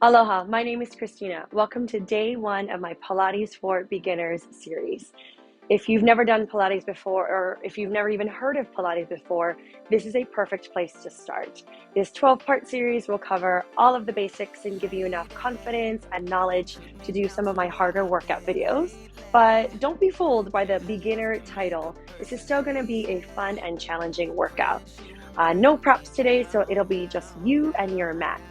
Aloha, my name is Christina. Welcome to day one of my Pilates for Beginners series. If you've never done Pilates before, or if you've never even heard of Pilates before, this is a perfect place to start. This 12-part series will cover all of the basics and give you enough confidence and knowledge to do some of my harder workout videos. But don't be fooled by the beginner title. This is still going to be a fun and challenging workout. No props today, so it'll be just you and your mat.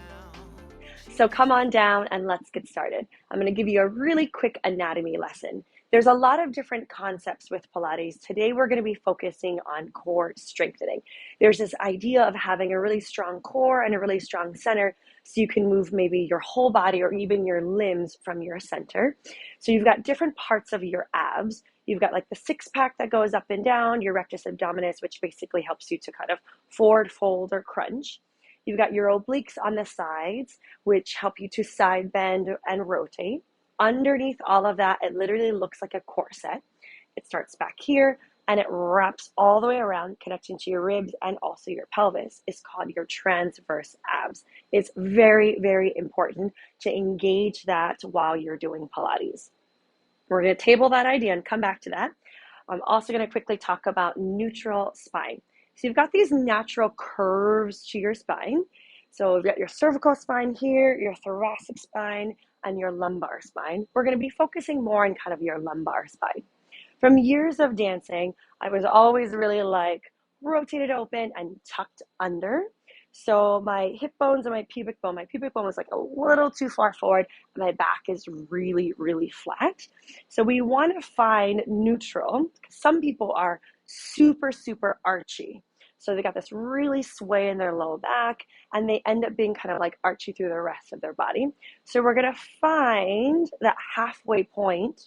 So come on down and let's get started. I'm going to give you a really quick anatomy lesson. There's a lot of different concepts with Pilates. Today we're going to be focusing on core strengthening. There's this idea of having a really strong core and a really strong center so you can move maybe your whole body or even your limbs from your center. So you've got different parts of your abs. You've got like the six pack that goes up and down, your rectus abdominis, which basically helps you to kind of forward fold or crunch. You've got your obliques on the sides, which help you to side bend and rotate. Underneath all of that, it literally looks like a corset. It starts back here and it wraps all the way around, connecting to your ribs and also your pelvis. It's called your transverse abs. It's very, very important to engage that while you're doing Pilates. We're going to table that idea and come back to that. I'm also going to quickly talk about neutral spine. So you've got these natural curves to your spine. So you've got your cervical spine here, your thoracic spine, and your lumbar spine. We're going to be focusing more on kind of your lumbar spine. From years of dancing, I was always really like rotated open and tucked under. So my hip bones and my pubic bone was like a little too far forward, and my back is really, really flat. So we want to find neutral. Some people are super, super archy. So they got this really sway in their low back, and they end up being kind of like archy through the rest of their body. So we're going to find that halfway point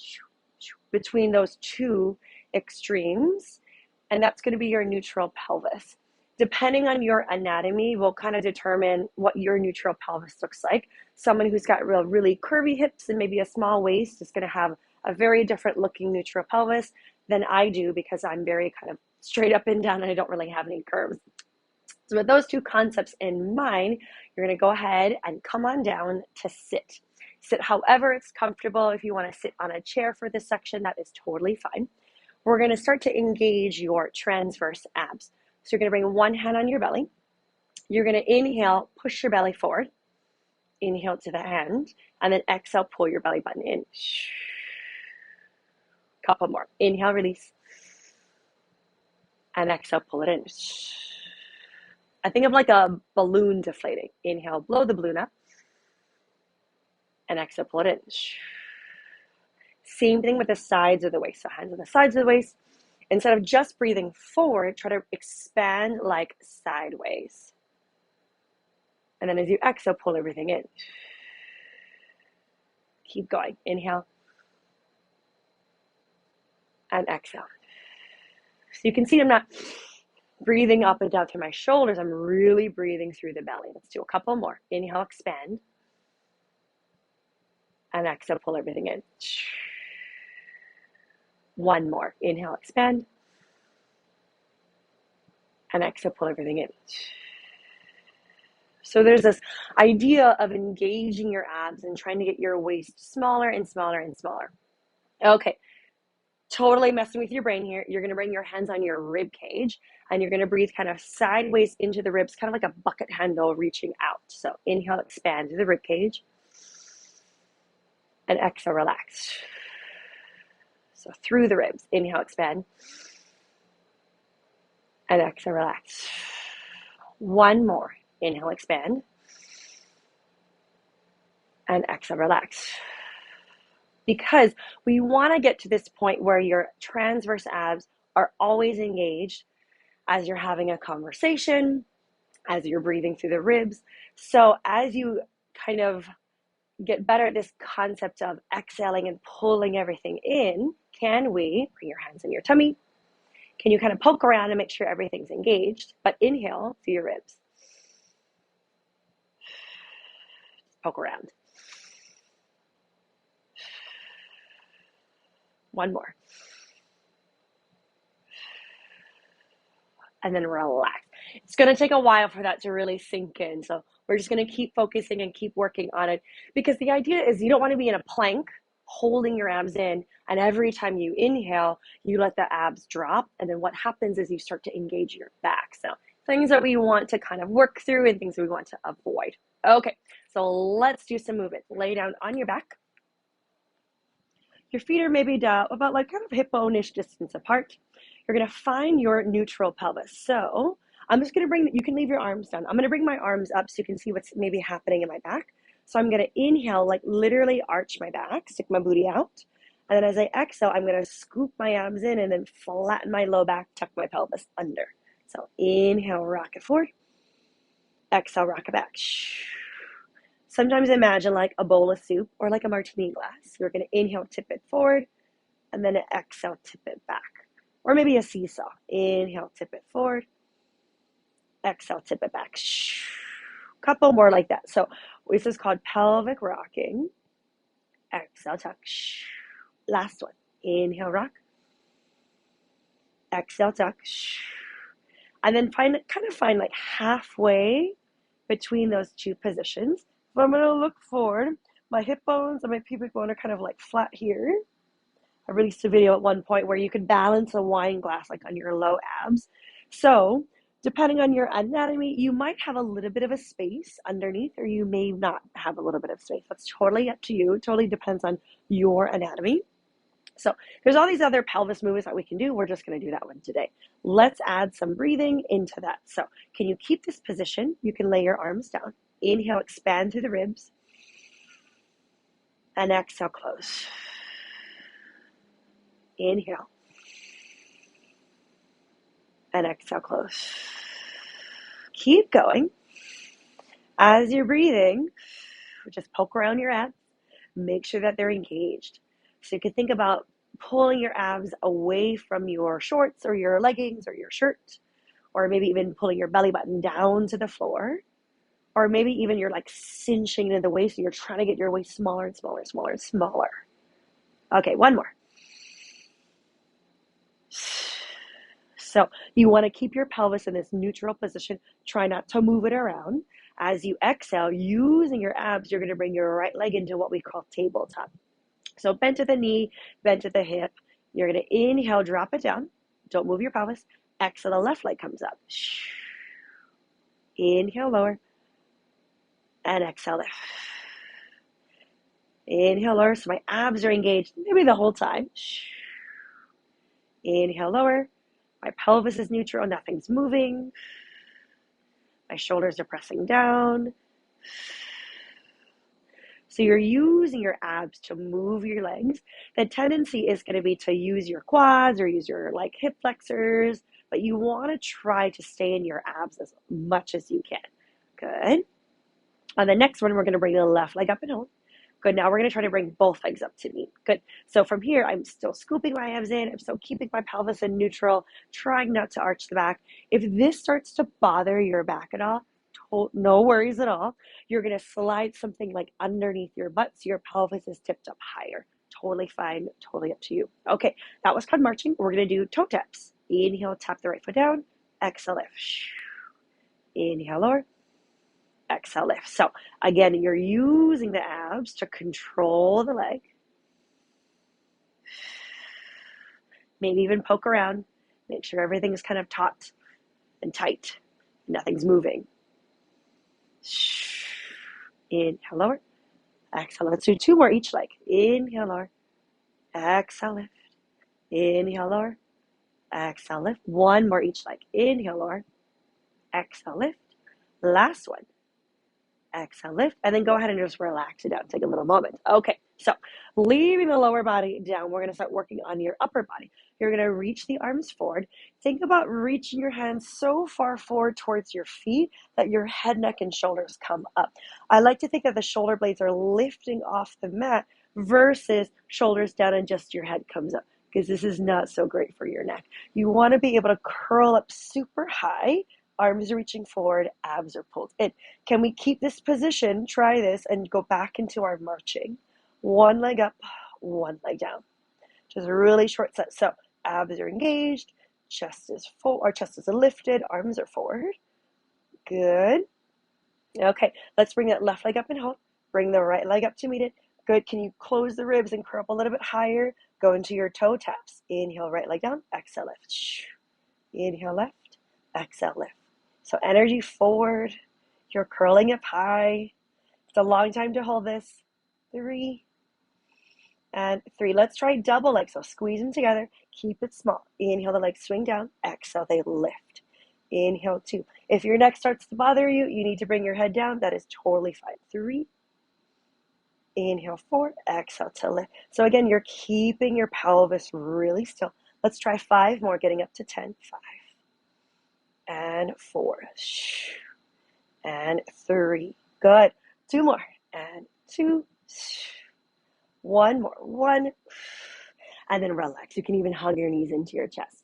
between those two extremes, and that's going to be your neutral pelvis. Depending on your anatomy will kind of determine what your neutral pelvis looks like. Someone who's got really curvy hips and maybe a small waist is going to have a very different looking neutral pelvis than I do, because I'm very kind of straight up and down and I don't really have any curves. So with those two concepts in mind, you're going to go ahead and come on down to sit. Sit however it's comfortable. If you want to sit on a chair for this section, that is totally fine. We're going to start to engage your transverse abs. So you're going to bring one hand on your belly. You're going to inhale, push your belly forward. Inhale to the hand, and then exhale, pull your belly button in. Couple more. Inhale, release. And exhale, pull it in. I think of like a balloon deflating. Inhale, blow the balloon up. And exhale, pull it in. Same thing with the sides of the waist. So hands on the sides of the waist. Instead of just breathing forward, try to expand like sideways. And then as you exhale, pull everything in. Keep going. Inhale. And exhale. So you can see I'm not breathing up and down through my shoulders. I'm really breathing through the belly. Let's do a couple more. Inhale, expand. And exhale, pull everything in. One more. Inhale, expand. And exhale, pull everything in. So there's this idea of engaging your abs and trying to get your waist smaller and smaller and smaller. Okay, totally messing with your brain here. You're going to bring your hands on your rib cage, and you're going to breathe kind of sideways into the ribs, kind of like a bucket handle reaching out. So inhale, expand to the rib cage. And exhale, relax. So through the ribs, inhale, expand. And exhale, relax. One more. Inhale, expand. And exhale, relax. Because we want to get to this point where your transverse abs are always engaged as you're having a conversation, as you're breathing through the ribs. So as you kind of get better at this concept of exhaling and pulling everything in, can we bring your hands in your tummy? Can you kind of poke around and make sure everything's engaged? But inhale through your ribs. Poke around. One more. And then relax. It's going to take a while for that to really sink in. So we're just going to keep focusing and keep working on it, because the idea is you don't want to be in a plank holding your abs in, and every time you inhale, you let the abs drop. And then what happens is you start to engage your back. So things that we want to kind of work through and things we want to avoid. Okay, so let's do some movement. Lay down on your back. Your feet are maybe about like kind of hip bone-ish distance apart. You're going to find your neutral pelvis. So I'm just going to you can leave your arms down. I'm going to bring my arms up so you can see what's maybe happening in my back. So I'm going to inhale, like literally arch my back, stick my booty out. And then as I exhale, I'm going to scoop my abs in and then flatten my low back, tuck my pelvis under. So inhale, rock it forward. Exhale, rock it back. Sometimes imagine like a bowl of soup or like a martini glass. You're going to inhale, tip it forward, and then exhale, tip it back. Or maybe a seesaw. Inhale, tip it forward. Exhale, tip it back. Couple more like that. So this is called pelvic rocking. Exhale, tuck. Last one. Inhale, rock. Exhale, tuck. And then kind of find like halfway between those two positions. So I'm going to look forward. My hip bones and my pubic bone are kind of like flat here. I released a video at one point where you could balance a wine glass like on your low abs. So depending on your anatomy, you might have a little bit of a space underneath, or you may not have a little bit of space. That's totally up to you. It totally depends on your anatomy. So there's all these other pelvis movements that we can do. We're just going to do that one today. Let's add some breathing into that. So can you keep this position? You can lay your arms down. Inhale, expand through the ribs. And exhale, close. Inhale. And exhale, close. Keep going. As you're breathing, just poke around your abs. Make sure that they're engaged. So you can think about pulling your abs away from your shorts or your leggings or your shirt, or maybe even pulling your belly button down to the floor, or maybe even you're like cinching into the waist and you're trying to get your waist smaller and smaller and smaller and smaller. Okay, one more. So you want to keep your pelvis in this neutral position. Try not to move it around. As you exhale, using your abs, you're going to bring your right leg into what we call tabletop. So bend to the knee, bend to the hip. You're going to inhale, drop it down. Don't move your pelvis. Exhale, the left leg comes up. Inhale, lower. And exhale, lift. Inhale, lower. So my abs are engaged maybe the whole time. Inhale, lower. My pelvis is neutral. Nothing's moving. My shoulders are pressing down. So you're using your abs to move your legs. The tendency is going to be to use your quads or use your like hip flexors, but you want to try to stay in your abs as much as you can. Good. On the next one, we're going to bring the left leg up and hold. Good. Now we're going to try to bring both legs up to meet. Good. So from here, I'm still scooping my abs in. I'm still keeping my pelvis in neutral, trying not to arch the back. If this starts to bother your back at all, no worries at all. You're going to slide something like underneath your butt so your pelvis is tipped up higher. Totally fine. Totally up to you. Okay. That was called marching. We're going to do toe taps. Inhale, tap the right foot down. Exhale, lift. Inhale, lower. Exhale, lift. So again, you're using the abs to control the leg. Maybe even poke around. Make sure everything's kind of taut and tight. Nothing's moving. Inhale, lower. Exhale. Let's do two more each leg. Inhale, lower. Exhale, lift. Inhale, lower. Exhale, lift. One more each leg. Inhale, lower. Exhale, lift. Last one. Exhale, lift, and then go ahead and just relax it down. Take a little moment. Okay, so leaving the lower body down, we're going to start working on your upper body. You're going to reach the arms forward. Think about reaching your hands so far forward towards your feet that your head, neck, and shoulders come up. I like to think that the shoulder blades are lifting off the mat versus shoulders down and just your head comes up, because this is not so great for your neck. You want to be able to curl up super high. Arms are reaching forward, abs are pulled in. Can we keep this position? Try this and go back into our marching. One leg up, one leg down. Just a really short set. So abs are engaged, Chest is forward, our chest is lifted, arms are forward. Good. Okay, let's bring that left leg up and hold. Bring the right leg up to meet it. Good. Can you close the ribs and curl up a little bit higher? Go into your toe taps. Inhale, right leg down. Exhale, lift. Inhale, left. Exhale, lift. So energy forward. You're curling up high. It's a long time to hold this. 3 and 3. Let's try double legs. So squeeze them together. Keep it small. Inhale, the legs swing down. Exhale, they lift. Inhale, 2. If your neck starts to bother you, you need to bring your head down. That is totally fine. 3. Inhale, 4. Exhale to lift. So again, you're keeping your pelvis really still. Let's try 5 more, getting up to 10. 5 and 4 and 3. Good. 2 more and 2. 1 more. 1 and then relax. You can even hug your knees into your chest.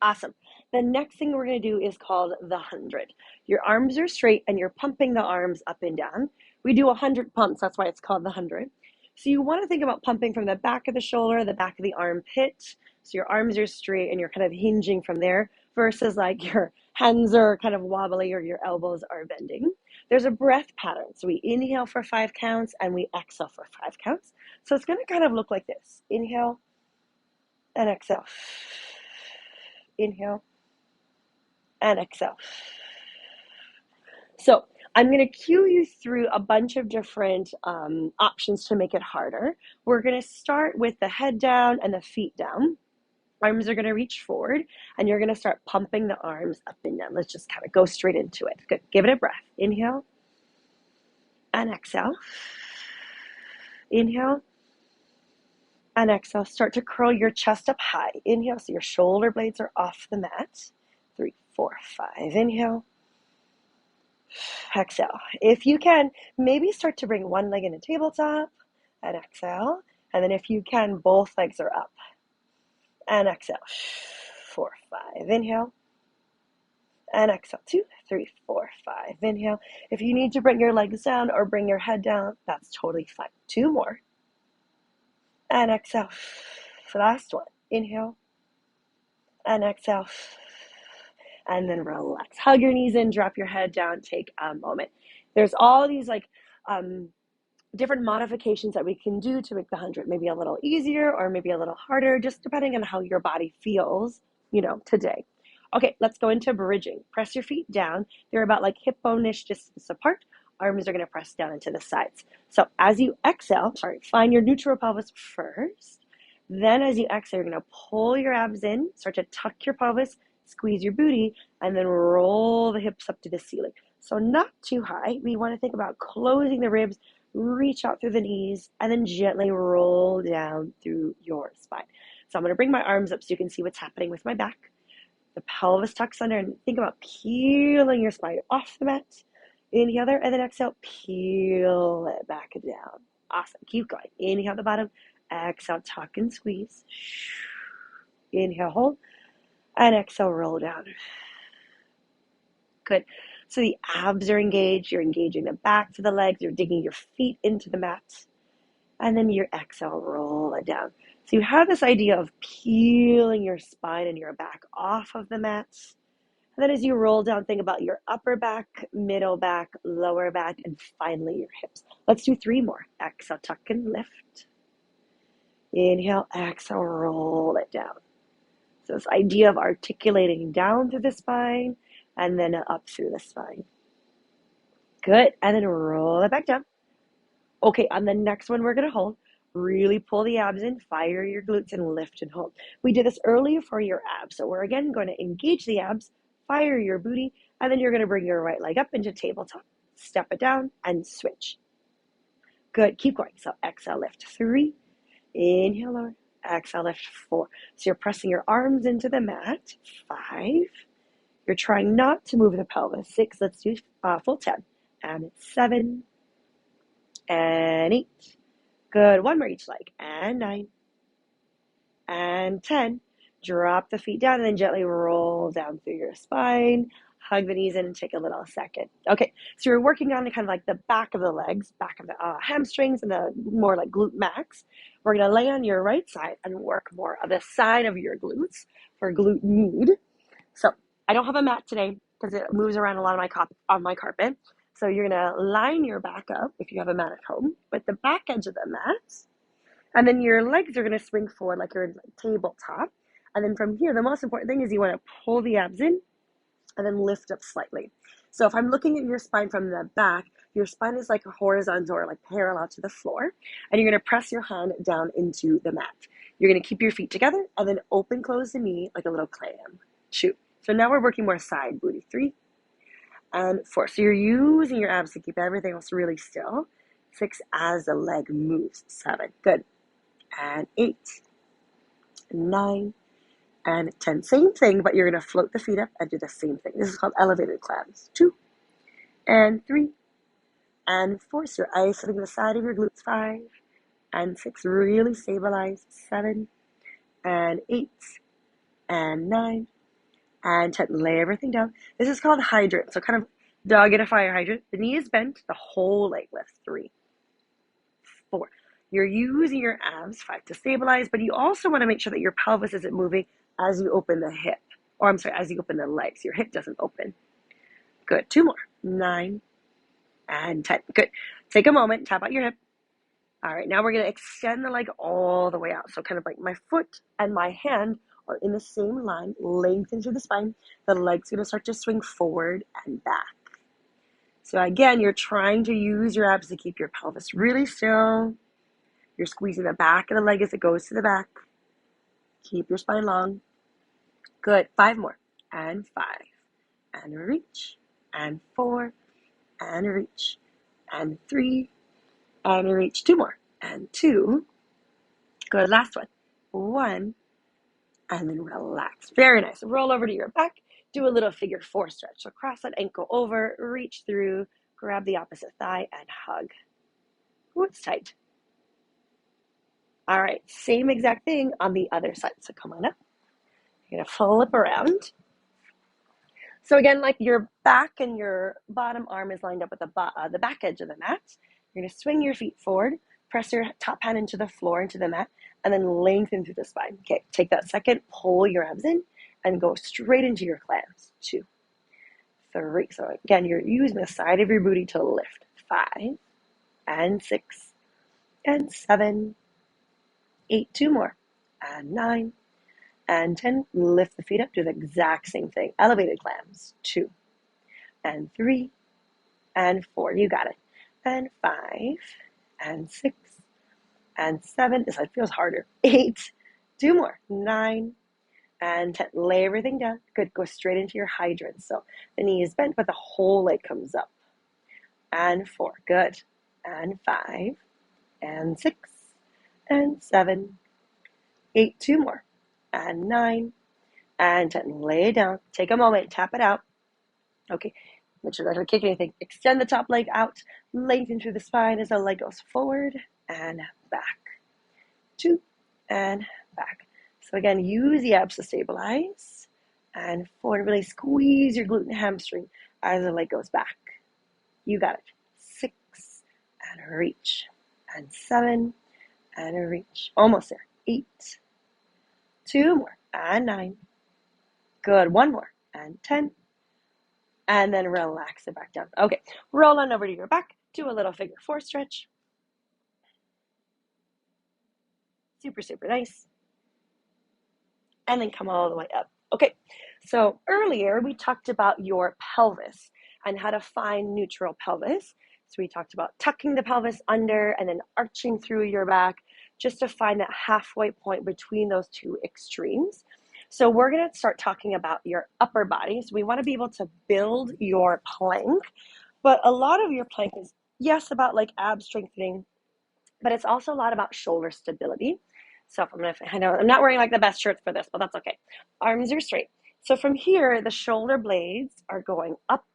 Awesome. The next thing we're going to do is called the 100. Your arms are straight and you're pumping the arms up and down. We do 100 pumps. That's why it's called the 100. So you want to think about pumping from the back of the shoulder, the back of the armpit. So your arms are straight and you're kind of hinging from there versus like your hands are kind of wobbly or your elbows are bending. There's a breath pattern. So we inhale for 5 counts and we exhale for 5 counts. So it's going to kind of look like this. Inhale and exhale. Inhale and exhale. So I'm going to cue you through a bunch of different options to make it harder. We're going to start with the head down and the feet down. Arms are going to reach forward and you're going to start pumping the arms up and down. Let's just kind of go straight into it. Good. Give it a breath. Inhale and exhale. Inhale and exhale. Start to curl your chest up high. Inhale so your shoulder blades are off the mat. 3, 4, 5. Inhale. Exhale. If you can, maybe start to bring one leg in a tabletop and exhale. And then if you can, both legs are up and exhale. 4, 5. Inhale and exhale. 2, 3, 4, 5. Inhale. If you need to bring your legs down or bring your head down, that's totally fine. 2 more and exhale. Last one. Inhale and exhale. And then relax. Hug your knees in, drop your head down, take a moment. There's all these like different modifications that we can do to make the 100 maybe a little easier or maybe a little harder, just depending on how your body feels, today. Okay, let's go into bridging. Press your feet down. They're about like hip bone-ish distance apart. Arms are going to press down into the sides. So as you exhale, find your neutral pelvis first. Then as you exhale, you're going to pull your abs in, start to tuck your pelvis, squeeze your booty, and then roll the hips up to the ceiling. So not too high. We want to think about closing the ribs, reach out through the knees, and then gently roll down through your spine. So I'm going to bring my arms up so you can see what's happening with my back. The pelvis tucks under, and think about peeling your spine off the mat. Inhale there, and then exhale, peel it back down. Awesome. Keep going. Inhale at the bottom, exhale, tuck and squeeze. Inhale, hold. And exhale, roll down. Good. So the abs are engaged. You're engaging the backs of the legs. You're digging your feet into the mat. And then your exhale, roll it down. So you have this idea of peeling your spine and your back off of the mat. And then as you roll down, think about your upper back, middle back, lower back, and finally your hips. Let's do 3 more. Exhale, tuck and lift. Inhale, exhale, roll it down. So this idea of articulating down through the spine and then up through the spine. Good. And then roll it back down. Okay, on the next one, we're going to hold. Really pull the abs in, fire your glutes, and lift and hold. We did this earlier for your abs. So we're again going to engage the abs, fire your booty, and then you're going to bring your right leg up into tabletop. Step it down and switch. Good. Keep going. So exhale, lift. 3. Inhale, lower. Exhale, lift. 4. So you're pressing your arms into the mat. 5. You're trying not to move the pelvis. 6. Let's do full 10. And 7. And 8. Good. 1 more each leg. And 9. And 10. Drop the feet down and then gently roll down through your spine. hug the knees in and take a little second. Okay, so you're working on kind of like the back of the legs, back of the hamstrings, and the more like glute max. We're going to lay on your right side and work more of the side of your glutes for glute med. So I don't have a mat today because it moves around a lot on my carpet. So you're going to line your back up, if you have a mat at home, with the back edge of the mat. And then your legs are going to swing forward like you're in tabletop. And then from here, the most important thing is you want to pull the abs in and then lift up slightly. So if I'm looking at your spine from the back, your spine is like a horizontal or like parallel to the floor. And you're going to press your hand down into the mat. You're going to keep your feet together and then open, close the knee like a little clam. 2. So now we're working more side booty. 3 and 4. So you're using your abs to keep everything else really still. 6 as the leg moves. 7. Good. And 8. 9. And 10. Same thing, but you're going to float the feet up and do the same thing. This is called elevated clams. 2 and 3 and 4. So you're isolating the side of your glutes. 5 and 6. Really stabilize. 7 and 8 and 9 and 10. Lay everything down. This is called hydrant. So kind of dog in a fire hydrant. The knee is bent. The whole leg lifts. 3, 4. You're using your abs. 5 to stabilize, but you also want to make sure that your pelvis isn't moving as you open the hip. Or I'm sorry, as you open the legs. Your hip doesn't open. Good. 2 more. 9 and 10. Good. Take a moment. Tap out your hip. All right. Now we're going to extend the leg all the way out. So kind of like my foot and my hand are in the same line, lengthen through the spine. The leg's going to start to swing forward and back. So again, you're trying to use your abs to keep your pelvis really still. You're squeezing the back of the leg as it goes to the back. Keep your spine long. Good. 5 more. And 5. And reach. And 4. And reach. And 3. And reach. 2 more. And 2. Good. Last one. 1. And then relax. Very nice. Roll over to your back. Do a little figure 4 stretch. So cross that ankle over, reach through, grab the opposite thigh, and hug. Ooh, it's tight. All right. Same exact thing on the other side. So come on up. You're going to flip around. So again, like your back and your bottom arm is lined up with the back edge of the mat. You're going to swing your feet forward, press your top hand into the floor, into the mat, and then lengthen through the spine. Okay, take that second, pull your abs in, and go straight into your clams. 2, 3. So again, you're using the side of your booty to lift. 5 and 6 and 7, 8. 2 more. And 9. And 10, lift the feet up, do the exact same thing. Elevated clams. 2 and 3 and 4. You got it. And 5 and 6 and 7. This side feels harder. 8. 2 more. 9 and 10. Lay everything down. Good. Go straight into your hydrant. So the knee is bent, but the whole leg comes up. And 4. Good. And 5 and 6 and 7. 8. 2 more. And 9 and 10. Lay it down. Take a moment. Tap it out. Okay. Make sure that doesn't kick anything. Extend the top leg out. Lengthen through the spine as the leg goes forward and back. 2 and back. So again, use the abs to stabilize. And 4 to really squeeze your glute and hamstring as the leg goes back. You got it. 6 and reach. And 7 and reach. Almost there. 8. 2 more. And 9. Good. 1 more. And 10. And then relax it back down. Okay. Roll on over to your back. Do a little figure 4 stretch. Super, super nice. And then come all the way up. Okay. So earlier we talked about your pelvis and how to find neutral pelvis. So we talked about tucking the pelvis under and then arching through your back just to find that halfway point between those two extremes. So we're going to start talking about your upper body. So we want to be able to build your plank, but a lot of your plank is, yes, about like ab strengthening, but it's also a lot about shoulder stability. So I know I'm not wearing like the best shirts for this, but that's okay. Arms are straight. So from here, the shoulder blades are going up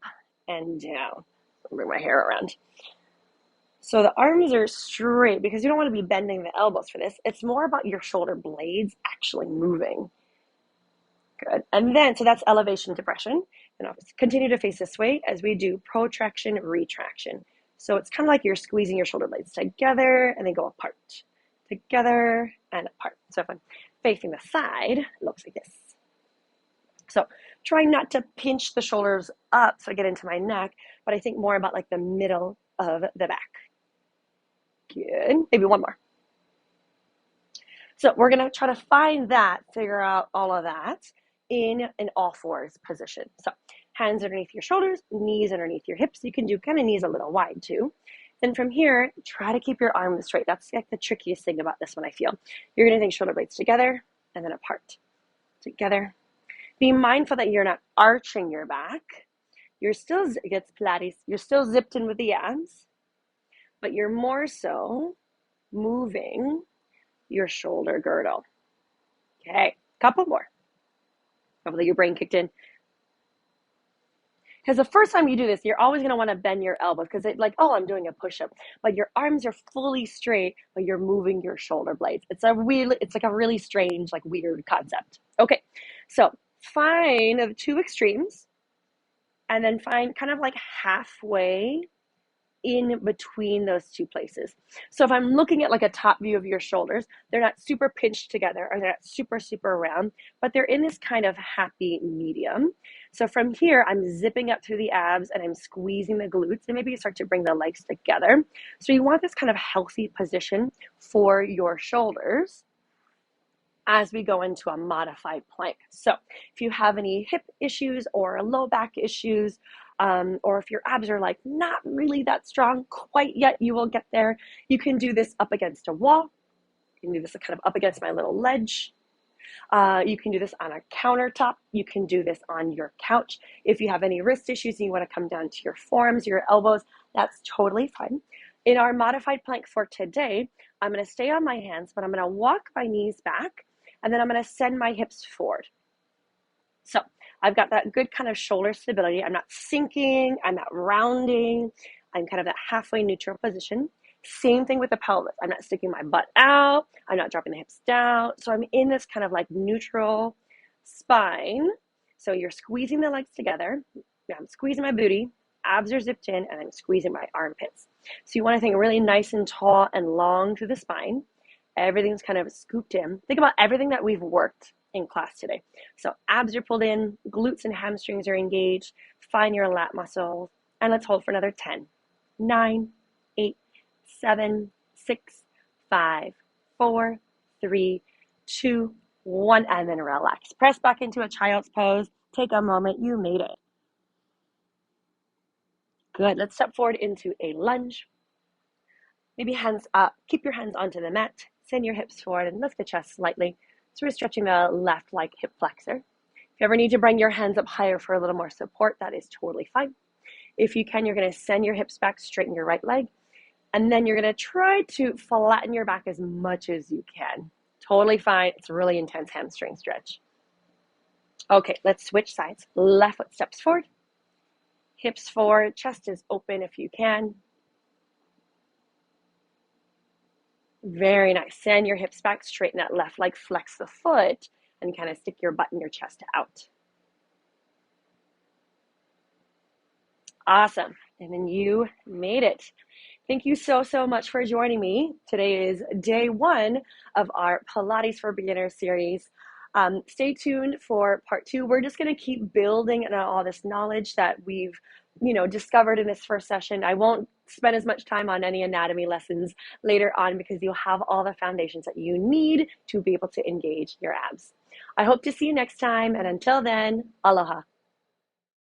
and down. I'll bring my hair around. So the arms are straight because you don't want to be bending the elbows for this. It's more about your shoulder blades actually moving. Good. And then, so that's elevation depression. And I'll continue to face this way as we do protraction, retraction. So it's kind of like you're squeezing your shoulder blades together and they go apart, together and apart. So if I'm facing the side, it looks like this. So trying not to pinch the shoulders up so I get into my neck, but I think more about like the middle of the back. Good. Maybe one more. So we're going to try to find that, figure out all of that in an all fours position. So hands underneath your shoulders, knees underneath your hips. You can do kind of knees a little wide too. Then from here, try to keep your arms straight. That's like the trickiest thing about this one, I feel. You're going to think shoulder blades together and then apart. Together. Be mindful that you're not arching your back. You're still, it gets Pilates, you're still zipped in with the abs, but you're more so moving your shoulder girdle. Okay, couple more. Hopefully your brain kicked in. Because the first time you do this, you're always going to want to bend your elbows because it's like, oh, I'm doing a push-up. But your arms are fully straight, but you're moving your shoulder blades. It's like a really strange, like weird concept. Okay, so find the two extremes and then find kind of like halfway in between those two places. So if I'm looking at like a top view of your shoulders, they're not super pinched together or they're not super, super round, but they're in this kind of happy medium. So from here, I'm zipping up through the abs and I'm squeezing the glutes and maybe you start to bring the legs together. So you want this kind of healthy position for your shoulders as we go into a modified plank. So if you have any hip issues or low back issues, or if your abs are like not really that strong quite yet, you will get there. You can do this up against a wall. You can do this kind of up against my little ledge. You can do this on a countertop. You can do this on your couch. If you have any wrist issues and you want to come down to your forearms, your elbows, that's totally fine. In our modified plank for today, I'm going to stay on my hands, but I'm going to walk my knees back and then I'm going to send my hips forward. So I've got that good kind of shoulder stability. I'm not sinking, I'm not rounding. I'm kind of that halfway neutral position. Same thing with the pelvis. I'm not sticking my butt out. I'm not dropping the hips down. So I'm in this kind of like neutral spine. So you're squeezing the legs together. I'm squeezing my booty. Abs are zipped in and I'm squeezing my armpits. So you want to think really nice and tall and long through the spine. Everything's kind of scooped in. Think about everything that we've worked in class today. So abs are pulled in, glutes and hamstrings are engaged. Find your lat muscles. And let's hold for another 10, 9, 8, 7, 6, 5, 4, 3, 2, 1, and then relax. Press back into a child's pose. Take a moment. You made it. Good. Let's step forward into a lunge. Maybe hands up. Keep your hands onto the mat. Send your hips forward and lift the chest slightly. So we're stretching the left like hip flexor. If you ever need to bring your hands up higher for a little more support, that is totally fine. If you can, you're going to send your hips back, straighten your right leg. And then you're going to try to flatten your back as much as you can. Totally fine. It's a really intense hamstring stretch. Okay, let's switch sides. Left foot steps forward. Hips forward. Chest is open if you can. Very nice. Send your hips back, straighten that left leg, flex the foot, and kind of stick your butt and your chest out. Awesome. And then you made it. Thank you so, so much for joining me. Today is day 1 of our Pilates for Beginners series. Stay tuned for part 2. We're just going to keep building on all this knowledge that we've discovered in this first session. I won't spend as much time on any anatomy lessons later on because you'll have all the foundations that you need to be able to engage your abs. I hope to see you next time, and until then, aloha.